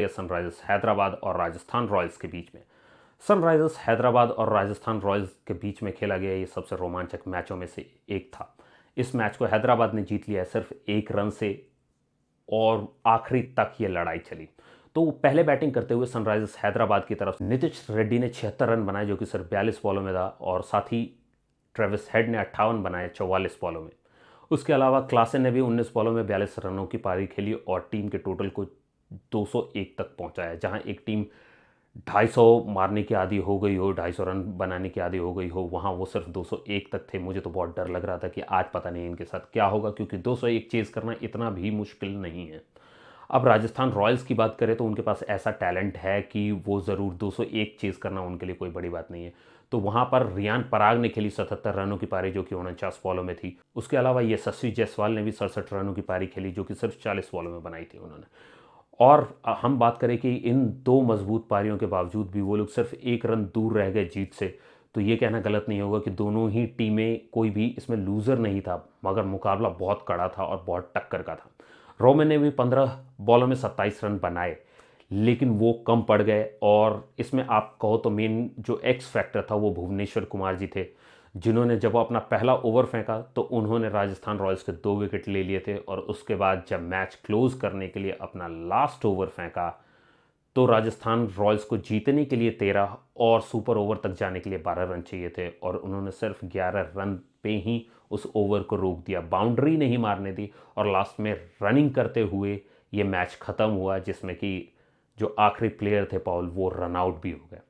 है सनराइजर्स हैदराबाद और राजस्थान रॉयल्स के बीच में। सनराइजर्स हैदराबाद और राजस्थान रॉयल्स के बीच में खेला गया ये सबसे रोमांचक मैचों में से एक था। इस मैच को हैदराबाद ने जीत लिया सिर्फ 1 रन से और आखिरी तक ये लड़ाई चली। तो पहले बैटिंग करते हुए सनराइजर्स हैदराबाद की तरफ नीतीश रेड्डी ने 76 रन बनाए, जो कि सिर्फ 42 बॉलों में था, और साथ ही ट्रेविस हेड ने 58 बनाए 44 बॉलों में। उसके अलावा क्लासेन ने भी 19 बॉलों में 42 रनों की पारी खेली और टीम के टोटल को 201 तक पहुंचाया। जहां एक टीम 250 मारने की आदी हो गई हो, 250 रन बनाने की आदी हो गई हो, वहाँ वो सिर्फ 201 तक थे। मुझे तो बहुत डर लग रहा था कि आज पता नहीं इनके साथ क्या होगा, क्योंकि 201 चेज़ करना इतना भी मुश्किल नहीं है। अब राजस्थान रॉयल्स की बात करें तो उनके पास ऐसा टैलेंट है कि वो ज़रूर 201 चेज़ करना उनके लिए कोई बड़ी बात नहीं है। तो वहाँ पर रियान पराग ने खेली 77 रनों की पारी, जो कि 49 बॉलों में थी। उसके अलावा यशस्वी जायसवाल ने भी 67 रनों की पारी खेली, जो कि सिर्फ 40 बॉलों में बनाई थी उन्होंने। और हम बात करें कि इन 2 मजबूत पारियों के बावजूद भी वो लोग सिर्फ 1 रन दूर रह गए जीत से, तो ये कहना गलत नहीं होगा कि दोनों ही टीमें, कोई भी इसमें लूज़र नहीं था, मगर मुकाबला बहुत कड़ा था और बहुत टक्कर का था। रोमन ने भी 15 बॉलों में 27 रन बनाए, लेकिन वो कम पड़ गए। और इसमें आप कहो तो मेन जो एक्स फैक्टर था वो भुवनेश्वर कुमार जी थे, जिन्होंने जब वो अपना पहला ओवर फेंका तो उन्होंने राजस्थान रॉयल्स के 2 विकेट ले लिए थे। और उसके बाद जब मैच क्लोज करने के लिए अपना लास्ट ओवर फेंका तो राजस्थान रॉयल्स को जीतने के लिए 13 और सुपर ओवर तक जाने के लिए 12 रन चाहिए थे, और उन्होंने सिर्फ 11 रन पे ही उस ओवर को रोक दिया, बाउंड्री नहीं मारने दी, और लास्ट में रनिंग करते हुए ये मैच ख़त्म हुआ, जिसमें कि जो आखिरी प्लेयर थे पॉल, वो रन आउट भी हो गए।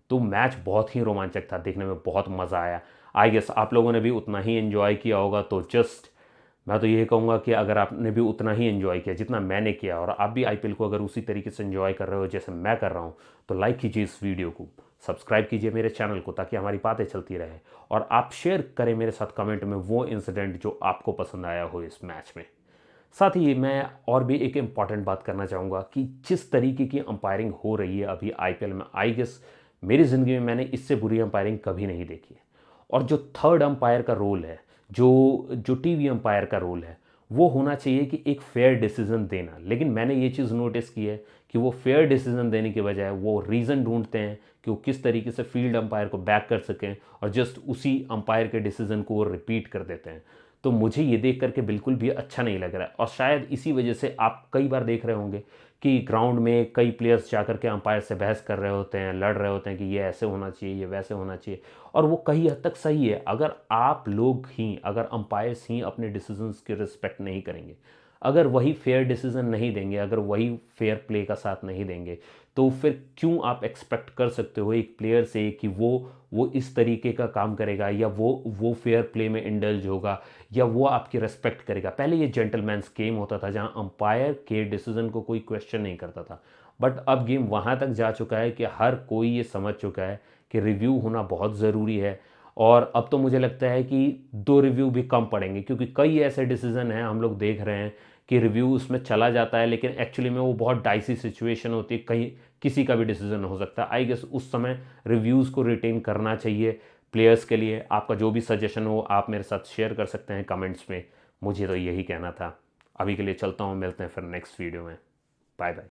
तो मैच बहुत ही रोमांचक था, देखने में बहुत मज़ा आया। आई गेस आप लोगों ने भी उतना ही एंजॉय किया होगा। तो जस्ट मैं तो ये कहूँगा कि अगर आपने भी उतना ही एंजॉय किया जितना मैंने किया, और आप भी आईपीएल को अगर उसी तरीके से एंजॉय कर रहे हो जैसे मैं कर रहा हूँ, तो लाइक कीजिए इस वीडियो को, सब्सक्राइब कीजिए मेरे चैनल को, ताकि हमारी बातें चलती रहे। और आप शेयर करें मेरे साथ कमेंट में वो इंसिडेंट जो आपको पसंद आया हो इस मैच में। साथ ही मैं और भी एक इम्पॉर्टेंट बात करना चाहूँगा कि जिस तरीके की अंपायरिंग हो रही है अभी आईपीएल में, आई गेस मेरी ज़िंदगी में मैंने इससे बुरी अंपायरिंग कभी नहीं देखी है। और जो थर्ड अंपायर का रोल है, जो जो टीवी अंपायर का रोल है, वो होना चाहिए कि एक फेयर डिसीजन देना। लेकिन मैंने ये चीज़ नोटिस की है कि वो फेयर डिसीजन देने के बजाय वो रीज़न ढूंढते हैं कि वो किस तरीके से फील्ड अंपायर को बैक कर सकें, और जस्ट उसी अंपायर के डिसीजन को वो रिपीट कर देते हैं। तो मुझे ये देख करके बिल्कुल भी अच्छा नहीं लग रहा है। और शायद इसी वजह से आप कई बार देख रहे होंगे कि ग्राउंड में कई प्लेयर्स जाकर के अंपायर से बहस कर रहे होते हैं, लड़ रहे होते हैं कि ये ऐसे होना चाहिए, ये वैसे होना चाहिए। और वो कई हद तक सही है। अगर आप लोग ही, अगर अंपायर्स ही अपने डिसीजंस की रिस्पेक्ट नहीं करेंगे, अगर वही फेयर डिसीजन नहीं देंगे, अगर वही फेयर प्ले का साथ नहीं देंगे, तो फिर क्यों आप एक्सपेक्ट कर सकते हो एक प्लेयर से कि वो इस तरीके का काम करेगा, या वो फेयर प्ले में इंडल्ज होगा, या वो आपकी रेस्पेक्ट करेगा। पहले ये जेंटलमैन्स गेम होता था जहां अंपायर के डिसीजन को कोई क्वेश्चन नहीं करता था, बट अब गेम वहां तक जा चुका है कि हर कोई ये समझ चुका है कि रिव्यू होना बहुत ज़रूरी है। और अब तो मुझे लगता है कि 2 रिव्यू भी कम पड़ेंगे, क्योंकि कई ऐसे डिसीजन हैं हम लोग देख रहे हैं कि रिव्यू उसमें चला जाता है, लेकिन एक्चुअली में वो बहुत डाइसी सिचुएशन होती है, कहीं किसी का भी डिसीजन हो सकता है। आई गेस उस समय रिव्यूज़ को रिटेन करना चाहिए प्लेयर्स के लिए। आपका जो भी सजेशन हो आप मेरे साथ शेयर कर सकते हैं कमेंट्स में। मुझे तो यही कहना था। अभी के लिए चलता हूँ, मिलते हैं फिर नेक्स्ट वीडियो में। Bye bye.